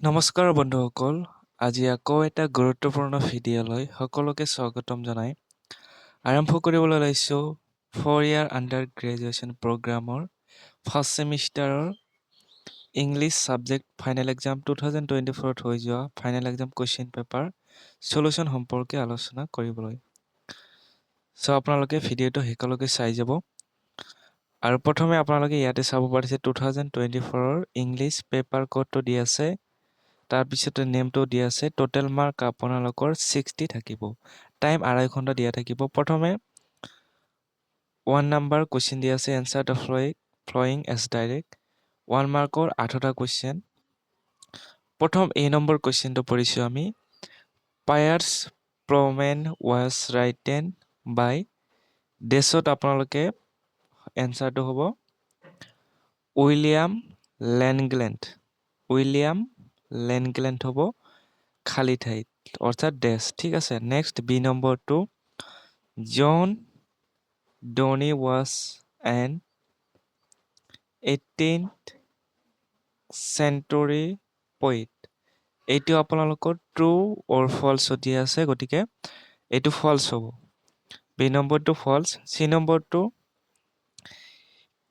নমস্কাৰ বন্ধুসকল, আজি আকৌ এটা গুৰুত্বপূৰ্ণ ভিডিঅ'লৈ সকলোকে স্বাগতম জনাই আৰম্ভ কৰিবলৈ লৈছোঁ 4 ইয়াৰ আণ্ডাৰ গ্ৰেজুৱেশ্যন প্ৰগ্ৰামৰ ফাৰ্ষ্ট ছেমিষ্টাৰৰ ইংলিছ ছাবজেক্ট ফাইনেল এক্সাম 2024ত হৈ যোৱা final exam question paper solution সম্পৰ্কে আলোচনা কৰিবলৈ। আপোনালোকে ভিডিঅ'টো শেষলৈকে চাই যাব। আৰু প্ৰথমে আপোনালোকে ইয়াতে চাব পাৰিছে 2024ৰ ইংলিছ পেপাৰ কোডটো দি আছে। তাৰপিছতে নেমটো দিয়া আছে। টোটেল মাৰ্ক আপোনালোকৰ 60 থাকিব। টাইম 2.5 ঘণ্টা দিয়া থাকিব। প্ৰথমে 1 নম্বৰ কুৱেশ্যন দিয়া আছে, answer the following as directed. 1 মাৰ্কৰ 8টা কুৱেশ্যন। প্ৰথম A নম্বৰ কুৱেশ্যনটো পঢ়িছোঁ আমি। পায়াৰ্ছ প্ৰমেন ৱাজ ৰাইটেন বাই ডেছত আপোনালোকে এনচাৰটো হ'ব উইলিয়াম লেনগ্লেণ্ড। উইলিয়াম লেনগ্লেণ্ড হ'ব খালী ঠাইত, অৰ্থাৎ ডেছ। ঠিক আছে। নেক্সট বি নম্বৰটো John Donne was an 18th century poet. এইটো আপোনালোকৰ ট্ৰু অৰ ফল্ছ দিয়া আছে, গতিকে এইটো ফল্ছ হ'ব। বি নম্বৰটো ফল্ছ। চি নম্বৰটো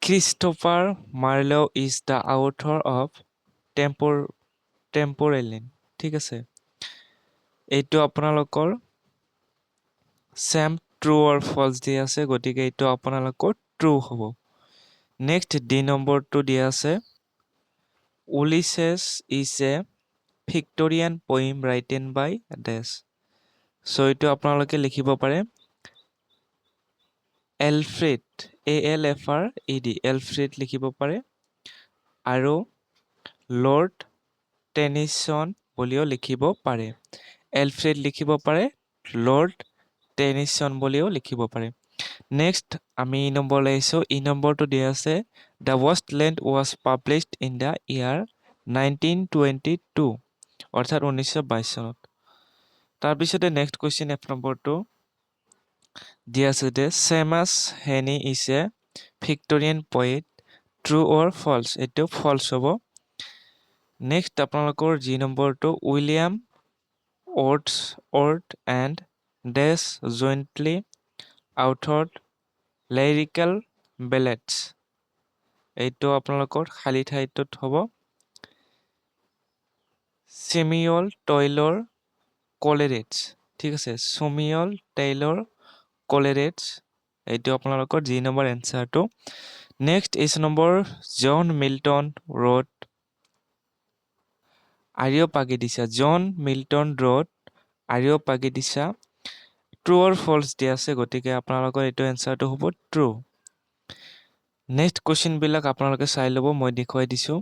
Christopher Marlowe is the author of Tamburlaine. ঠিক আছে। এইটো আপোনালোকৰ চেম ট্ৰু অৰ ফল্ছ দিয়া আছে, গতিকে এইটো আপোনালোকৰ ট্ৰু হ'ব। নেক্সট ডি নম্বৰটো দিয়া আছে উলিচেছ ইজ এ ভিক্টৰিয়ান পইম ৰাইটেন বাই ডেছ। চ' এইটো আপোনালোকে লিখিব পাৰে এলফ্ৰেড, ALFRED, এলফ্ৰেড লিখিব পাৰে। আৰু লৰ্ড টেনিছন বুলিও লিখিব পাৰে। এলফ্ৰেড লিখিব পাৰে, লৰ্ড টেনিছন বুলিও লিখিব পাৰে। নেক্সট আমি ই নম্বৰলৈ আহিছোঁ। ই নম্বৰটো দিয়া আছে the Westland was published in the year 1922, অৰ্থাৎ 1922 চনত। তাৰপিছতে নেক্সট কুৱেশ্যন এফ নম্বৰটো দিয়া আছে যে Seamus Heaney is a Victorian poet, true or false. এইটো ফল্ছ হ'ব। নেক্সট আপোনালোকৰ জি নম্বৰটো William Wordsworth and dash jointly authored lyrical ballads. এইটো আপোনালোকৰ খালী ঠাইটোত হ'ব ছেমিউৱেল টইলৰ কলেৰিটছ। ঠিক আছে। Samuel Taylor Coleridge. এইটো আপোনালোকৰ জি নম্বৰ এনচাৰটো। Next H number John Milton wrote Areopagitica. John Milton wrote Areopagitica. True or false দিয়া আছে, গতিকে আপোনালোকৰ এইটো এনচাৰটো হ'ব ট্ৰু। নেক্সট কুৱেশ্যনবিলাক আপোনালোকে চাই ল'ব, মই দেখুৱাই দিছোঁ।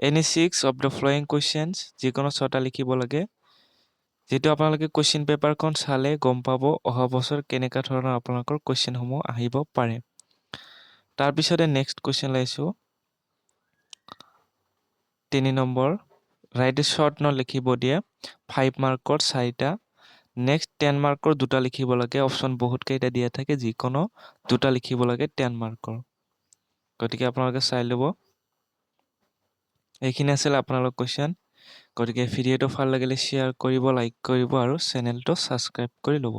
Any 6 of the following questions, যিকোনো 6টা লিখিব লাগে। যিটো আপোনালোকে কুৱেশ্যন পেপাৰখন চালে গম পাব অহা বছৰ কেনেকুৱা ধৰণৰ আপোনালোকৰ কুৱেশ্যনসমূহ আহিব পাৰে। তাৰপিছতে নেক্সট কুৱেশ্যন লৈছোঁ 3 নম্বৰ ৰাইট শ্বৰ্ট নোট লিখিব দিয়ে 5 মাৰ্কৰ 4টা। নেক্সট 10 মাৰ্কৰ 2টা লিখিব লাগে। অপশ্যন বহুত কেইটা দিয়া থাকে, যিকোনো 2টা লিখিব লাগে 10 মাৰ্কৰ। গতিকে আপোনালোকে চাই ল'ব। এইখিনি আছিল আপোনালোকৰ কুৱেশ্যন। গতিকে ভিডিঅ'টো ভাল লাগিলে শ্বেয়াৰ কৰিব, লাইক কৰিব আৰু চেনেলটো ছাবস্ক্ৰাইব কৰি ল'ব।